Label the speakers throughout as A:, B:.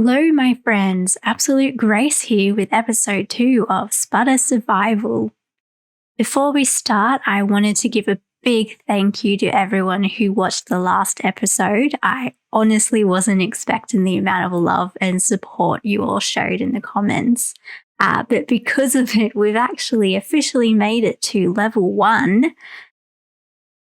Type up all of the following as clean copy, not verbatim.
A: Hello, my friends. Absolute Grace here with episode 2 of Spuda Survival. Before we start, I wanted to give a big thank you to everyone who watched the last episode. I honestly wasn't expecting the amount of love and support you all showed in the comments. But because of it, we've actually officially made it to level 1.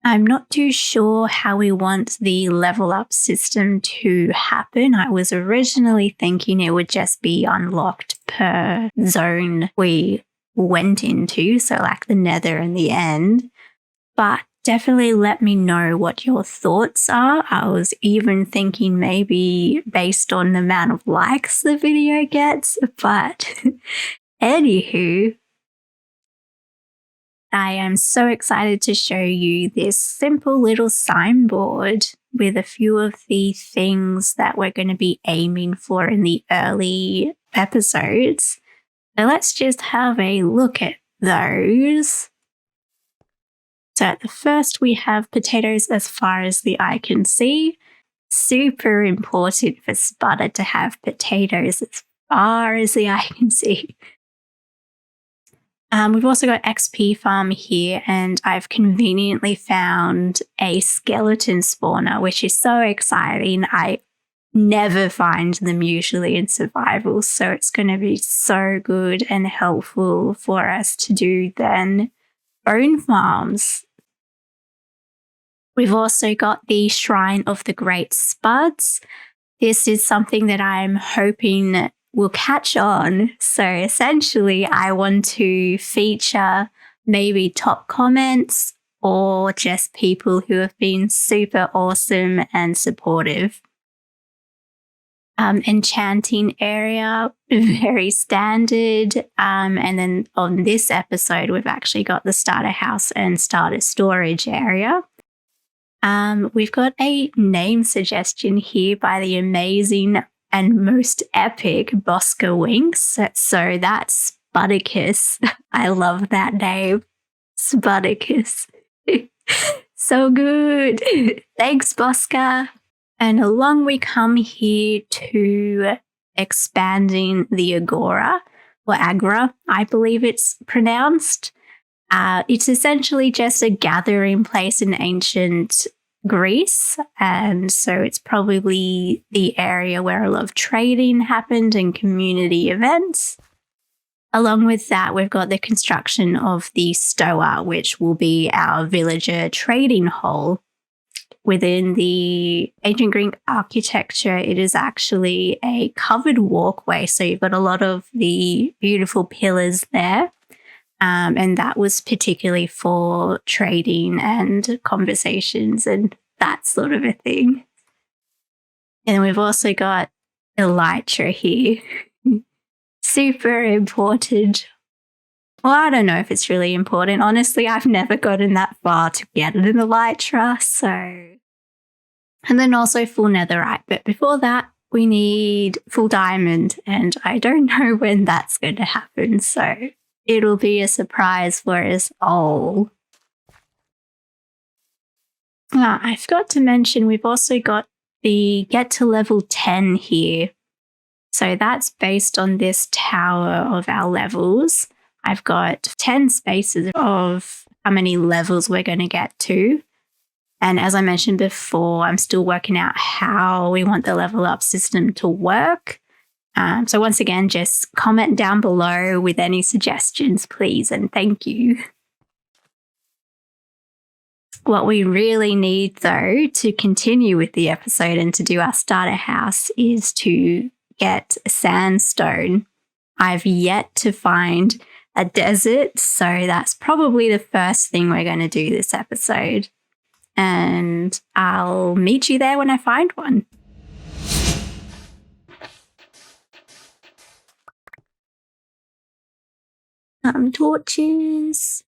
A: I'm not too sure how we want the level up system to happen. I was originally thinking it would just be unlocked per zone we went into, so like the nether and the end. But definitely let me know what your thoughts are. I was even thinking maybe based on the amount of likes the video gets, but anywho, I am so excited to show you this simple little signboard with a few of the things that we're going to be aiming for in the early episodes. So let's just have a look at those. So at the first, we have potatoes as far as the eye can see. Super important for Spuda to have potatoes as far as the eye can see. We've also got XP farm here, and I've conveniently found a skeleton spawner, which is so exciting. I never find them usually in survival, so it's going to be so good and helpful for us to do then bone farms. We've also got the Shrine of the Great Spuds. This is something that I'm hoping will catch on. So essentially, I want to feature maybe top comments or just people who have been super awesome and supportive. Enchanting area, very standard. And then on this episode, we've actually got the starter house and starter storage area. We've got a name suggestion here by the amazing and most epic Boscawinks. So that's Spudicus. I love that name. Spudicus. So good. Thanks, Bosca. And along we come here to expanding the Agora, or Agra, I believe it's pronounced. It's essentially just a gathering place in ancient Greece, and so it's probably the area where a lot of trading happened and community events. Along with that, we've got the construction of the Stoa, which will be our villager trading hall. Within the ancient Greek architecture, it is actually a covered walkway, so you've got a lot of the beautiful pillars there. And that was particularly for trading and conversations and that sort of a thing. And we've also got Elytra here. Super important. Well, I don't know if it's really important. Honestly, I've never gotten that far to get an Elytra, so. And then also full netherite. But before that, we need full diamond, and I don't know when that's going to happen, so it'll be a surprise for us all. I forgot to mention we've also got the get to level 10 here. So that's based on this tower of our levels. I've got 10 spaces of how many levels we're going to get to. And as I mentioned before, I'm still working out how we want the level up system to work. So once again, just comment down below with any suggestions, please, and thank you. What we really need, though, to continue with the episode and to do our starter house is to get sandstone. I've yet to find a desert, so that's probably the first thing we're going to do this episode. And I'll meet you there when I find one. Torches.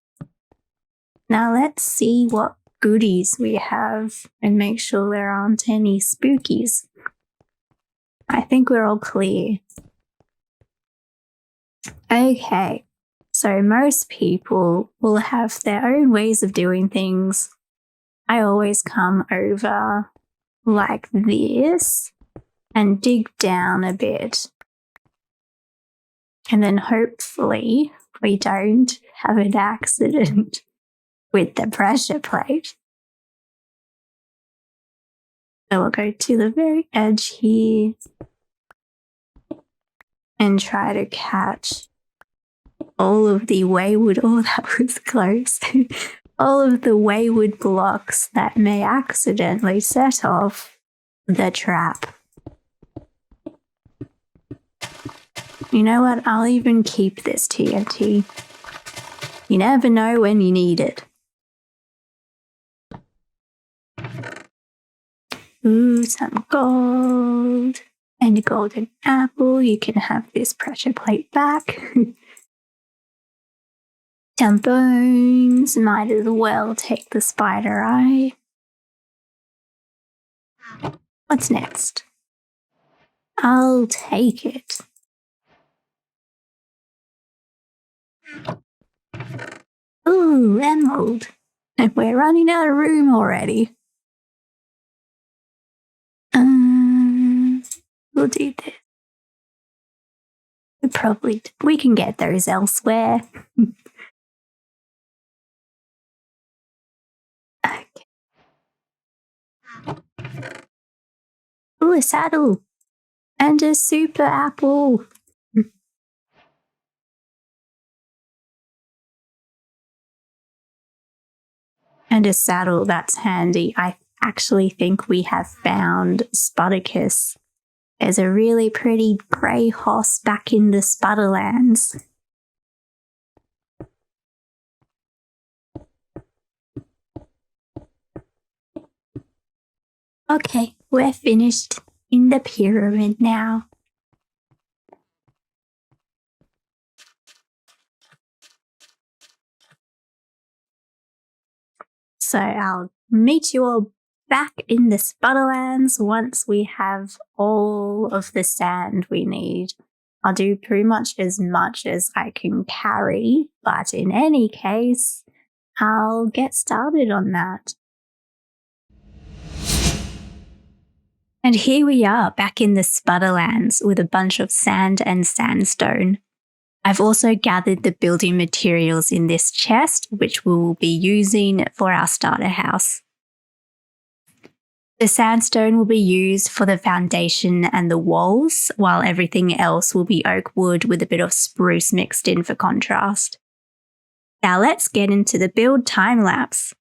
A: Now let's see what goodies we have and make sure there aren't any spookies. I think we're all clear. Okay, so most people will have their own ways of doing things. I always come over like this and dig down a bit. And then hopefully we don't have an accident with the pressure plate. So we'll go to the very edge here and try to catch all of the wayward, oh, that was close, all of the wayward blocks that may accidentally set off the trap. You know what? I'll even keep this TNT. You never know when you need it. Ooh, some gold. And a golden apple. You can have this pressure plate back. Some bones. Might as well take the spider eye. What's next? I'll take it. Ooh, emerald. And we're running out of room already. We'll do this. We can get those elsewhere. Okay. Ooh, a saddle. And a super apple. And a saddle, that's handy. I actually think we have found Sputicus. There's a really pretty grey hoss back in the Spudalands. Okay, we're finished in the pyramid now. So I'll meet you all back in the Spudalands once we have all of the sand we need. I'll do pretty much as I can carry, but in any case, I'll get started on that. And here we are back in the Spudalands with a bunch of sand and sandstone. I've also gathered the building materials in this chest, which we will be using for our starter house. The sandstone will be used for the foundation and the walls, while everything else will be oak wood with a bit of spruce mixed in for contrast. Now let's get into the build time lapse.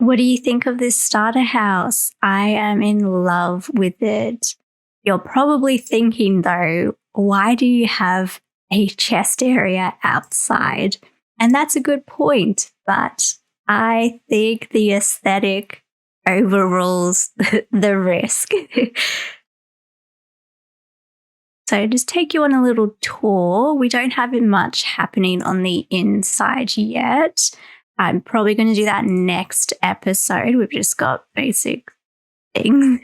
A: What do you think of this starter house? I am in love with it. You're probably thinking, though, why do you have a chest area outside? And that's a good point, but I think the aesthetic overrules the risk. So just take you on a little tour. We don't have much happening on the inside yet. I'm probably going to do that next episode. We've just got basic things.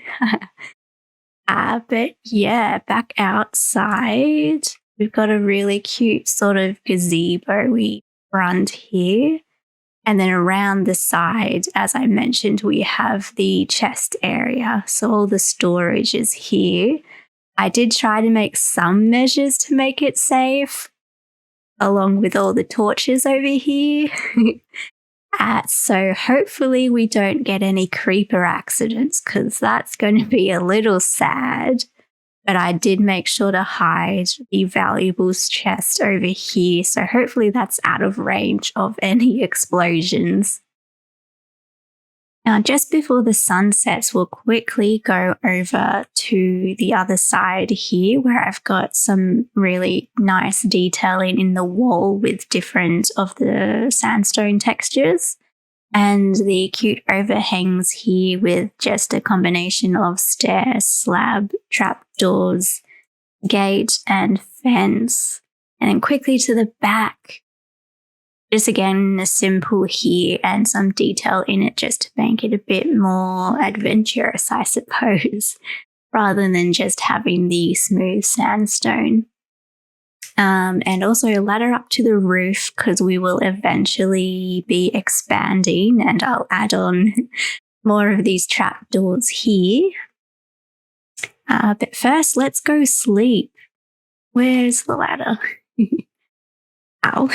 A: But yeah, back outside, we've got a really cute sort of gazebo-y front here. And then around the side, as I mentioned, we have the chest area. So all the storage is here. I did try to make some measures to make it safe, along with all the torches over here. So hopefully we don't get any creeper accidents, because that's going to be a little sad. But I did make sure to hide the valuables chest over here, so hopefully that's out of range of any explosions. Now, just before the sun sets, we'll quickly go over to the other side here, where I've got some really nice detailing in the wall with different of the sandstone textures, and the cute overhangs here with just a combination of stair, slab, trapdoors, gate, and fence. And then quickly to the back, just again, a simple here and some detail in it just to make it a bit more adventurous, I suppose, rather than just having the smooth sandstone. And also a ladder up to the roof, because we will eventually be expanding, and I'll add on more of these trapdoors here. But first, let's go sleep. Where's the ladder? Ow.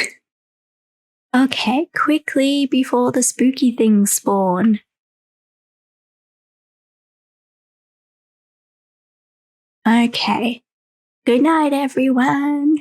A: Okay, quickly before the spooky things spawn. Okay. Good night, everyone.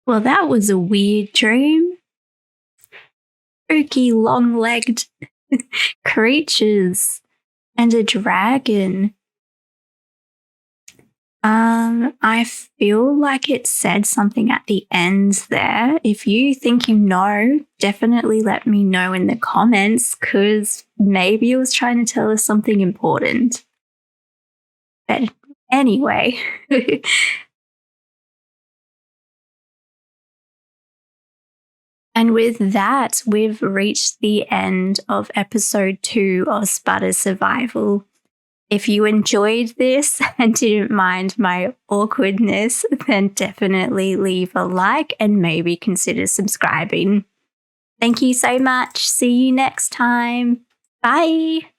A: Well, that was a weird dream. Spooky, long-legged creatures and a dragon. I feel like it said something at the end there. If you think you know, definitely let me know in the comments, because maybe it was trying to tell us something important. But anyway. And with that, we've reached the end of episode 2 of Spuda Survival. If you enjoyed this and didn't mind my awkwardness, then definitely leave a like and maybe consider subscribing. Thank you so much. See you next time. Bye.